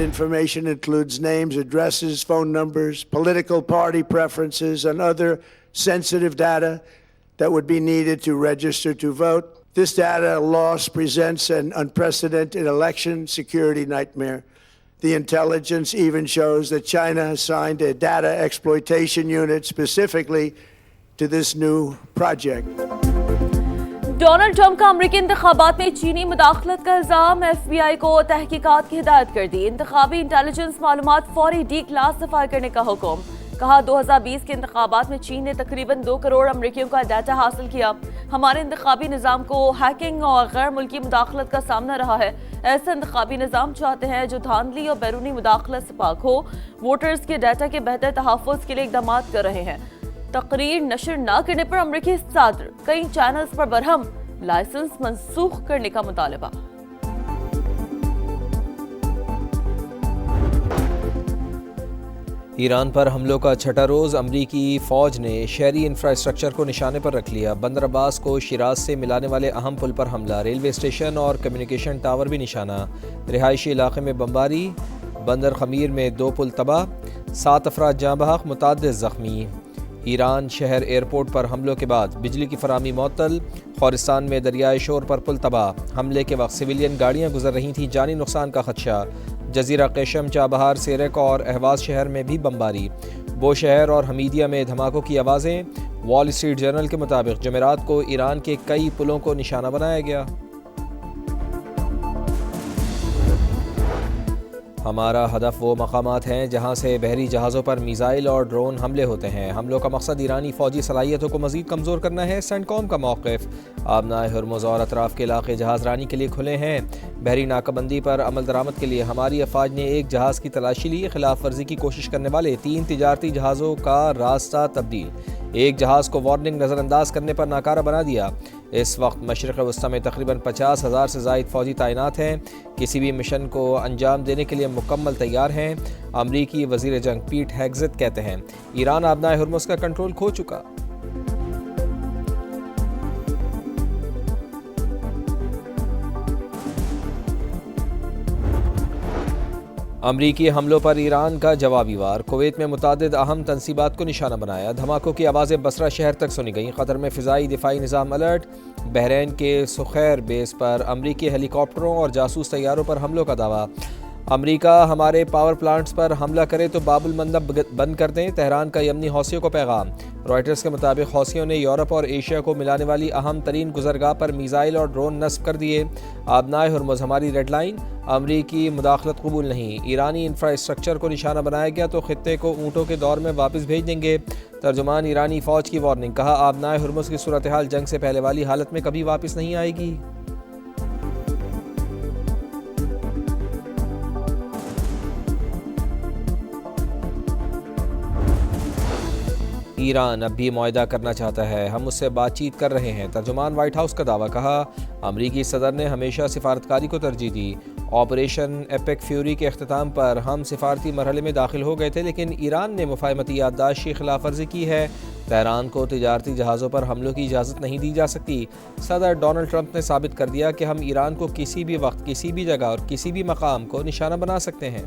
That information includes names, addresses, phone numbers, political party preferences, and other sensitive data that would be needed to register to vote. This data loss presents an unprecedented election security nightmare. The intelligence even shows that China has signed a data exploitation unit specifically to this new project. Donald Trump کا امریکی انتخابات میں چینی مداخلت کا الزام، F B آئی کو تحقیقات کی ہدایت کر دی، انتخابی انٹیلیجنس معلومات فوری ڈی کلاسیفائی کرنے کا حکم، کہا 2020 کے انتخابات میں چین نے تقریباً 2 کروڑ امریکیوں کا ڈیٹا حاصل کیا، ہمارے انتخابی نظام کو ہیکنگ اور غیر ملکی مداخلت کا سامنا رہا ہے، ایسا انتخابی نظام چاہتے ہیں جو دھاندلی اور بیرونی مداخلت سے پاک ہو، ووٹرز کے ڈیٹا کے بہتر تحفظ کے لیے اقدامات کر رہے ہیں۔ تقریر نشر نہ کرنے پر امریکی صدر، کئی چینلز پر برہم، لائسنس منسوخ کرنے کا مطالبہ۔ ایران پر حملوں کا چھٹا روز، امریکی فوج نے شہری انفراسٹرکچر کو نشانے پر رکھ لیا، بندر عباس کو شیراز سے ملانے والے اہم پل پر حملہ، ریلوے اسٹیشن اور کمیونیکیشن ٹاور بھی نشانہ، رہائشی علاقے میں بمباری، بندر خمیر میں 2 پل تباہ، 7 افراد جاں بحق، متعدد زخمی۔ ایران شہر ایئرپورٹ پر حملوں کے بعد بجلی کی فراہمی معطل، خورستان میں دریائے شور پر پل تباہ، حملے کے وقت سویلین گاڑیاں گزر رہی تھیں، جانی نقصان کا خدشہ۔ جزیرہ قیشم، چابہار، سیرک اور اہواز شہر میں بھی بمباری، بو شہر اور حمیدیہ میں دھماکوں کی آوازیں۔ وال اسٹریٹ جرنل کے مطابق جمعرات کو ایران کے کئی پلوں کو نشانہ بنایا گیا۔ ہمارا ہدف وہ مقامات ہیں جہاں سے بحری جہازوں پر میزائل اور ڈرون حملے ہوتے ہیں، حملوں کا مقصد ایرانی فوجی صلاحیتوں کو مزید کمزور کرنا ہے، سینٹ کام کا موقف۔ آبنائے ہرمز اور اطراف کے علاقے جہاز رانی کے لیے کھلے ہیں، بحری ناکہ بندی پر عمل درآمد کے لیے ہماری افواج نے ایک جہاز کی تلاشی لی، خلاف ورزی کی کوشش کرنے والے 3 تجارتی جہازوں کا راستہ تبدیل، ایک جہاز کو وارننگ نظر انداز کرنے پر ناکارہ بنا دیا۔ اس وقت مشرق وسطی میں تقریباً 50,000 سے زائد فوجی تعینات ہیں، کسی بھی مشن کو انجام دینے کے لیے مکمل تیار ہیں۔ امریکی وزیر جنگ پیٹ ہیگزت کہتے ہیں ایران آبنائے ہرمز کا کنٹرول کھو چکا۔ امریکی حملوں پر ایران کا جوابی وار، کویت میں متعدد اہم تنصیبات کو نشانہ بنایا، دھماکوں کی آوازیں بصرہ شہر تک سنی گئیں، قطر میں فضائی دفاعی نظام الرٹ، بحرین کے سخیر بیس پر امریکی ہیلی کاپٹروں اور جاسوس طیاروں پر حملوں کا دعویٰ، امریکہ ہمارے پاور پلانٹس پر حملہ کرے تو باب المندب بند کر دیں، تہران کا یمنی حوثیوں کو پیغام۔ رائٹرز کے مطابق حوثیوں نے یورپ اور ایشیا کو ملانے والی اہم ترین گزرگاہ پر میزائل اور ڈرون نصب کر دیے، آبنائے ہرمز ہماری ریڈ لائن، امریکی مداخلت قبول نہیں، ایرانی انفراسٹرکچر کو نشانہ بنایا گیا تو خطے کو اونٹوں کے دور میں واپس بھیج دیں گے، ترجمان ایرانی فوج کی وارننگ، کہا آبنائے ہرمز کی صورتحال جنگ سے پہلے والی حالت میں کبھی واپس نہیں آئے گی۔ ایران اب بھی معاہدہ کرنا چاہتا ہے، ہم اس سے بات چیت کر رہے ہیں، ترجمان وائٹ ہاؤس کا دعویٰ، کہا امریکی صدر نے ہمیشہ سفارتکاری کو ترجیح دی، آپریشن ایپک فیوری کے اختتام پر ہم سفارتی مرحلے میں داخل ہو گئے تھے لیکن ایران نے مفاہمتی یادداشت کی خلاف ورزی کی ہے، تہران کو تجارتی جہازوں پر حملوں کی اجازت نہیں دی جا سکتی، صدر ڈونلڈ ٹرمپ نے ثابت کر دیا کہ ہم ایران کو کسی بھی وقت، کسی بھی جگہ اور کسی بھی مقام کو نشانہ بنا سکتے ہیں۔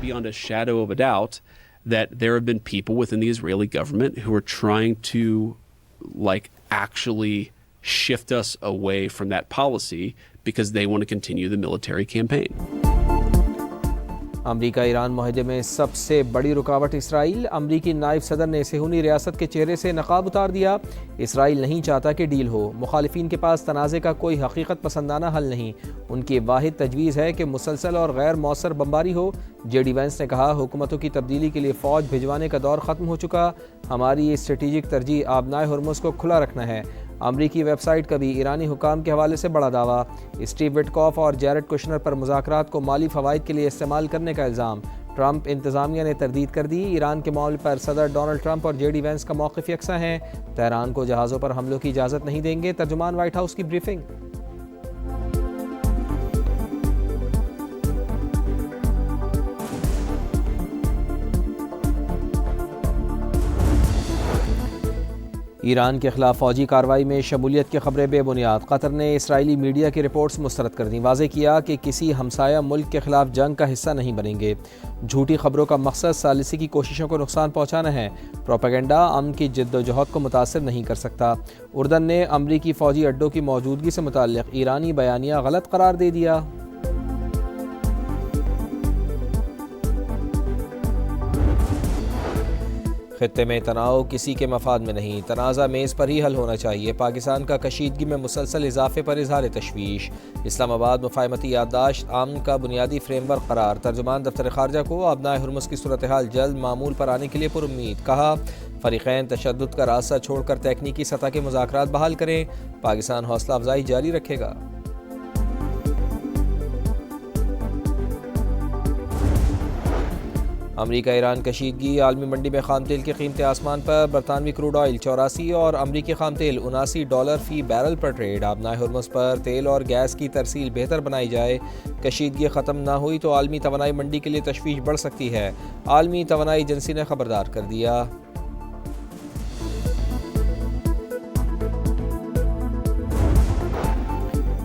Beyond a shadow of a doubt that there have been people within the Israeli government who are trying to actually shift us away from that policy because they want to continue the military campaign. امریکہ ایران معاہدے میں سب سے بڑی رکاوٹ اسرائیل، امریکی نائب صدر نے صہیونی ریاست کے چہرے سے نقاب اتار دیا، اسرائیل نہیں چاہتا کہ ڈیل ہو، مخالفین کے پاس تنازع کا کوئی حقیقت پسندانہ حل نہیں، ان کی واحد تجویز ہے کہ مسلسل اور غیر مؤثر بمباری ہو۔ جے ڈی وینس نے کہا حکومتوں کی تبدیلی کے لیے فوج بھجوانے کا دور ختم ہو چکا، ہماری اسٹریٹجک ترجیح آبنائے ہرمز کو کھلا رکھنا ہے۔ امریکی ویب سائٹ کا بھی ایرانی حکام کے حوالے سے بڑا دعویٰ، اسٹیو وٹکاف اور جیرڈ کشنر پر مذاکرات کو مالی فوائد کے لیے استعمال کرنے کا الزام، ٹرمپ انتظامیہ نے تردید کر دی، ایران کے معاملے پر صدر ڈونلڈ ٹرمپ اور جے ڈی وینس کا موقف یکساں ہے، تہران کو جہازوں پر حملوں کی اجازت نہیں دیں گے، ترجمان وائٹ ہاؤس کی بریفنگ۔ ایران کے خلاف فوجی کارروائی میں شمولیت کی خبریں بے بنیاد، قطر نے اسرائیلی میڈیا کی رپورٹس مسترد کر دیں، واضح کیا کہ کسی ہمسایہ ملک کے خلاف جنگ کا حصہ نہیں بنیں گے۔ جھوٹی خبروں کا مقصد ثالثی کی کوششوں کو نقصان پہنچانا ہے، پروپیگنڈا امن کی جد و جہد کو متاثر نہیں کر سکتا۔ اردن نے امریکی فوجی اڈوں کی موجودگی سے متعلق ایرانی بیانیہ غلط قرار دے دیا۔ خطے میں تناؤ کسی کے مفاد میں نہیں، تنازع میز پر ہی حل ہونا چاہیے۔ پاکستان کا کشیدگی میں مسلسل اضافے پر اظہار تشویش۔ اسلام آباد مفاہمتی یادداشت امن کا بنیادی فریم ورک قرار، ترجمان دفتر خارجہ کو ابنائے ہرمز کی صورتحال جلد معمول پر آنے کے لیے پر امید، کہا فریقین تشدد کا راستہ چھوڑ کر تکنیکی سطح کے مذاکرات بحال کریں، پاکستان حوصلہ افزائی جاری رکھے گا۔ امریکہ ایران کشیدگی، عالمی منڈی میں خام تیل کی قیمتیں آسمان پر، برطانوی کروڈ آئل 84 اور امریکی خام تیل $79 فی بیرل پر ٹریڈ۔ آبنائے ہرمز پر تیل اور گیس کی ترسیل بہتر بنائی جائے، کشیدگی ختم نہ ہوئی تو عالمی توانائی منڈی کے لیے تشویش بڑھ سکتی ہے، عالمی توانائی ایجنسی نے خبردار کر دیا۔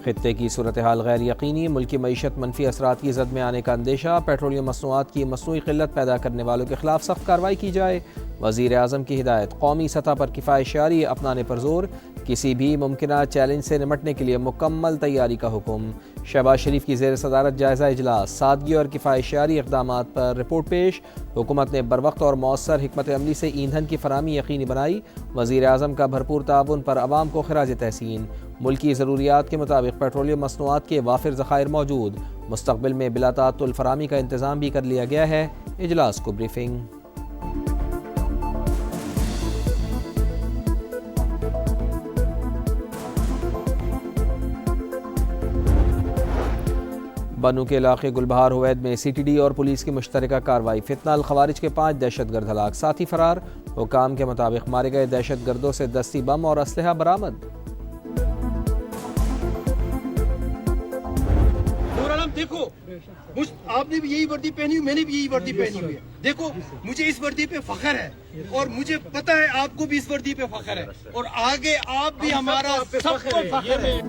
خطے کی صورتحال غیر یقینی، ملکی معیشت منفی اثرات کی زد میں آنے کا اندیشہ، پیٹرولیم مصنوعات کی مصنوعی قلت پیدا کرنے والوں کے خلاف سخت کارروائی کی جائے، وزیر اعظم کی ہدایت، قومی سطح پر کفایت اپنانے پر زور، کسی بھی ممکنہ چیلنج سے نمٹنے کے لیے مکمل تیاری کا حکم۔ شہباز شریف کی زیر صدارت جائزہ اجلاس، سادگی اور کفایت اقدامات پر رپورٹ پیش، حکومت نے بروقت اور مؤثر حکمت عملی سے ایندھن کی فراہمی یقینی بنائی، وزیر اعظم کا بھرپور تعاون پر عوام کو خراج تحسین، ملکی ضروریات کے مطابق پیٹرولیم مصنوعات کے وافر ذخائر موجود، مستقبل میں بلا تعطل فراہمی کا انتظام بھی کر لیا گیا ہے۔ اجلاس کو بریفنگ۔ بنو کے علاقے گلبہار ہوید میں سی ٹی ڈی اور پولیس کی مشترکہ کارروائی، فتنہ الخوارج کے 5 دہشت گرد ہلاک، ساتھی فرار، حکام کے مطابق مارے گئے دہشت گردوں سے دستی بم اور اسلحہ برآمد۔ دیکھو آپ نے بھی یہی وردی پہنی ہوئی، میں نے بھی یہی وردی پہنی ہوئی ہے، دیکھو مجھے اس وردی پہ فخر ہے اور مجھے پتہ ہے آپ کو بھی اس وردی پہ فخر ہے اور آگے آپ بھی ہمارا سب کو فخر ہے۔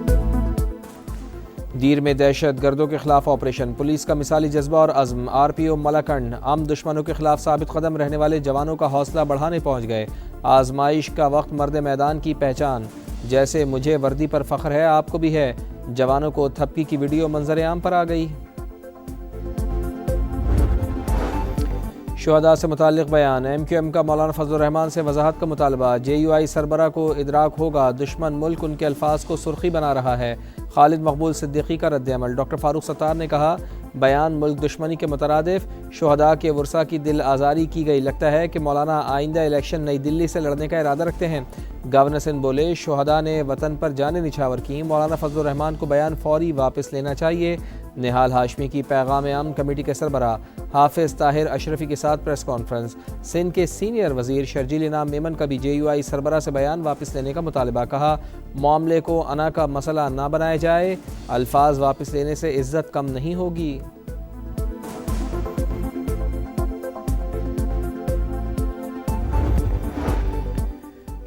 دیر میں دہشت گردوں کے خلاف آپریشن، پولیس کا مثالی جذبہ اور عزم، آر پی او ملاکنڈ عام دشمنوں کے خلاف ثابت قدم رہنے والے جوانوں کا حوصلہ بڑھانے پہنچ گئے، آزمائش کا وقت مرد میدان کی پہچان، جیسے مجھے وردی پر فخر ہے آپ کو بھی ہے، جوانوں کو تھپکی کی ویڈیو منظر عام پر آ گئی۔ شہداء سے متعلق بیان، ایم کیو ایم کا مولانا فضل الرحمان سے وضاحت کا مطالبہ، جے یو آئی سربراہ کو ادراک ہوگا دشمن ملک ان کے الفاظ کو سرخی بنا رہا ہے، خالد مقبول صدیقی کا رد عمل، ڈاکٹر فاروق ستار نے کہا بیان ملک دشمنی کے مترادف، شہداء کے ورثاء کی دل آزاری کی گئی، لگتا ہے کہ مولانا آئندہ الیکشن نئی دلی سے لڑنے کا ارادہ رکھتے ہیں۔ گورنر سندھ بولے شہداء نے وطن پر جانیں نچھاور کی، مولانا فضل الرحمان کو بیان فوری واپس لینا چاہیے۔ نہال ہاشمی کی پیغام امن کمیٹی کے سربراہ حافظ طاہر اشرفی کے ساتھ پریس کانفرنس، سندھ کے سینئر وزیر شرجیل انعام میمن کا بھی جے یو آئی سربراہ سے بیان واپس لینے کا مطالبہ، کہا معاملے کو انا کا مسئلہ نہ بنایا جائے، الفاظ واپس لینے سے عزت کم نہیں ہوگی۔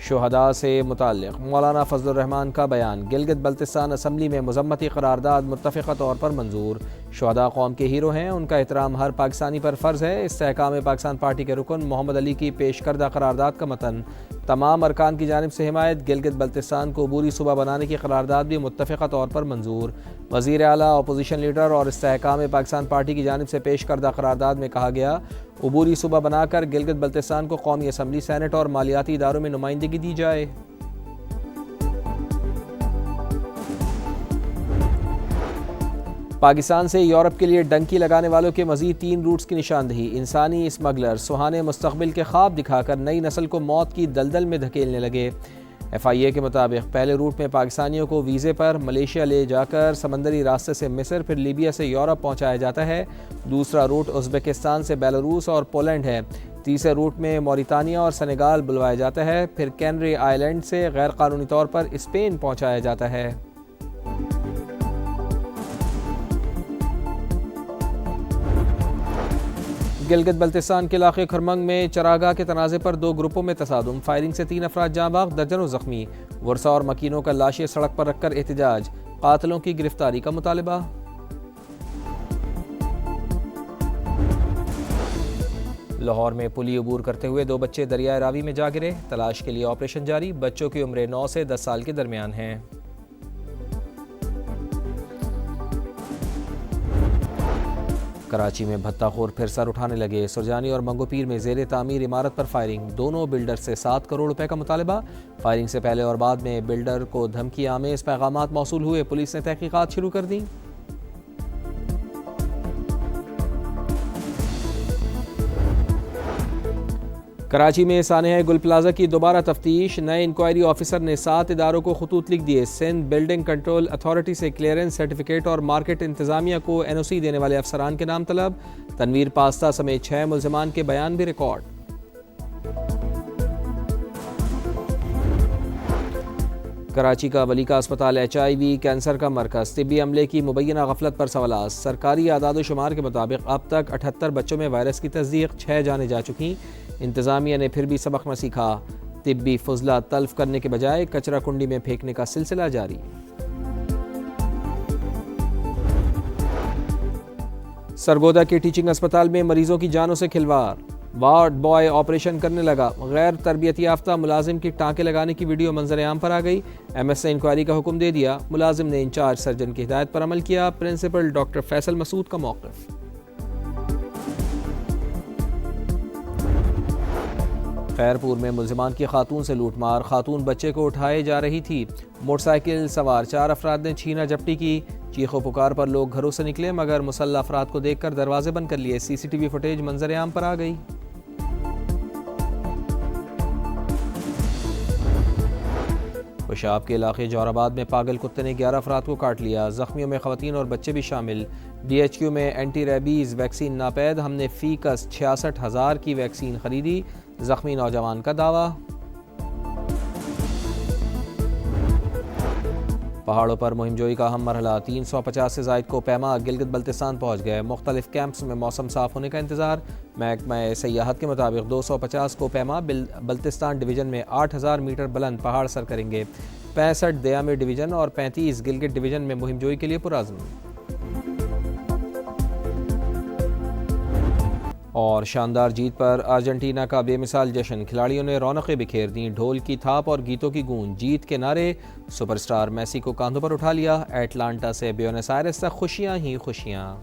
شہداء سے متعلق مولانا فضل الرحمان کا بیان، گلگت بلتستان اسمبلی میں مذمتی قرارداد متفقہ طور پر منظور، شہداء قوم کے ہیرو ہیں، ان کا احترام ہر پاکستانی پر فرض ہے۔ استحکام پاکستان پارٹی کے رکن محمد علی کی پیش کردہ قرارداد کا متن، تمام ارکان کی جانب سے حمایت، گلگت بلتستان کو عبوری صوبہ بنانے کی قرارداد بھی متفقہ طور پر منظور۔ وزیر اعلیٰ، اپوزیشن لیڈر اور استحکام پاکستان پارٹی کی جانب سے پیش کردہ قرارداد میں کہا گیا عبوری صوبہ بنا کر گلگت بلتستان کو قومی اسمبلی، سینٹ اور مالیاتی اداروں میں نمائندگی دی جائے۔ پاکستان سے یورپ کے لیے ڈنکی لگانے والوں کے مزید 3 روٹس کی نشاندہی، انسانی اسمگلر سہانے مستقبل کے خواب دکھا کر نئی نسل کو موت کی دلدل میں دھکیلنے لگے۔ ایف آئی اے کے مطابق پہلے روٹ میں پاکستانیوں کو ویزے پر ملیشیا لے جا کر سمندری راستے سے مصر، پھر لیبیا سے یورپ پہنچایا جاتا ہے، دوسرا روٹ ازبکستان سے بیلاروس اور پولینڈ ہے، تیسرے روٹ میں موریتانیہ اور سنیگال بلوایا جاتا ہے، پھر کینری آئی لینڈ سے غیر قانونی طور پر اسپین پہنچایا جاتا ہے۔ گلگت بلتستان کے علاقے کھرمنگ میں چراگاہ کے تنازع پر 2 گروپوں میں تصادم، فائرنگ سے 3 افراد جاں بحق، درجنوں زخمی، ورثاء اور مکینوں کا لاشیں سڑک پر رکھ کر احتجاج، قاتلوں کی گرفتاری کا مطالبہ۔ لاہور میں پلی عبور کرتے ہوئے 2 بچے دریائے راوی میں جا گرے، تلاش کے لیے آپریشن جاری، بچوں کی عمریں 9 سے 10 سال کے درمیان ہیں۔ کراچی میں بھتہ خور پھر سر اٹھانے لگے، سرجانی اور منگو پیر میں زیر تعمیر عمارت پر فائرنگ، دونوں بلڈر سے 7 کروڑ روپے کا مطالبہ، فائرنگ سے پہلے اور بعد میں بلڈر کو دھمکی آمیز پیغامات موصول ہوئے، پولیس نے تحقیقات شروع کر دیں۔ کراچی میں سانحہ گل پلازا کی دوبارہ تفتیش، نئے انکوائری آفیسر نے 7 اداروں کو خطوط لکھ دیے، سندھ بلڈنگ کنٹرول اتھارٹی سے کلیئرنس سرٹیفکیٹ اور مارکیٹ انتظامیہ کو NOC دینے والے افسران کے نام طلب، تنویر پاستہ سمیت 6 ملزمان کے بیان بھی ریکارڈ۔ کراچی کا ولی کا اسپتال HIV کینسر کا مرکز، طبی عملے کی مبینہ غفلت پر سوالات، سرکاری اعداد و شمار کے مطابق اب تک 78 بچوں میں وائرس کی تصدیق، 6 جانیں جا چکیں، انتظامیہ نے پھر بھی سبق نہ سیکھا، طبی فضلہ تلف کرنے کے بجائے کچرا کنڈی میں پھینکنے کا سلسلہ جاری۔ سرگودا کے ٹیچنگ اسپتال میں مریضوں کی جانوں سے کھلواڑ، وارڈ بوائے آپریشن کرنے لگا، غیر تربیت یافتہ ملازم کی ٹانکے لگانے کی ویڈیو منظر عام پر آ گئی، MS نے انکوائری کا حکم دے دیا، ملازم نے انچارج سرجن کی ہدایت پر عمل کیا، پرنسپل ڈاکٹر فیصل مسعود کا موقف۔ خیرپور میں ملزمان کی خاتون سے لوٹ مار، خاتون بچے کو اٹھائے جا رہی تھی، موٹر سائیکل سوار 4 افراد نے چھینا جپٹی کی، چیخ و پکار پر لوگ گھروں سے نکلے مگر مسلح افراد کو دیکھ کر دروازے بند کر لیے، CCTV فوٹیج منظر عام پر آ گئی۔ خوشاب کے علاقے جوہر آباد میں پاگل کتے نے 11 افراد کو کاٹ لیا، زخمیوں میں خواتین اور بچے بھی شامل، DHQ میں اینٹی ریبیز ویکسین ناپید، ہم نے فی کس 66,000 کی ویکسین خریدی، زخمی نوجوان کا دعویٰ۔ پہاڑوں پر مہم جوئی کا اہم مرحلہ، 350 سے زائد کو پیما گلگت بلتستان پہنچ گئے، مختلف کیمپس میں موسم صاف ہونے کا انتظار، محکمہ سیاحت کے مطابق 250 کو پیما بلتستان ڈویژن میں 8,000 میٹر بلند پہاڑ سر کریں گے، 65 دیامے ڈویژن اور 35 گلگت ڈویژن میں مہم جوئی کے لیے پرعزم۔ اور شاندار جیت پر ارجنٹینا کا بے مثال جشن، کھلاڑیوں نے رونقیں بکھیر دیں، ڈھول کی تھاپ اور گیتوں کی گونج، جیت کے نعرے، سپر سٹار میسی کو کاندھوں پر اٹھا لیا، ایٹلانٹا سے بیونس آئرس تک خوشیاں ہی خوشیاں۔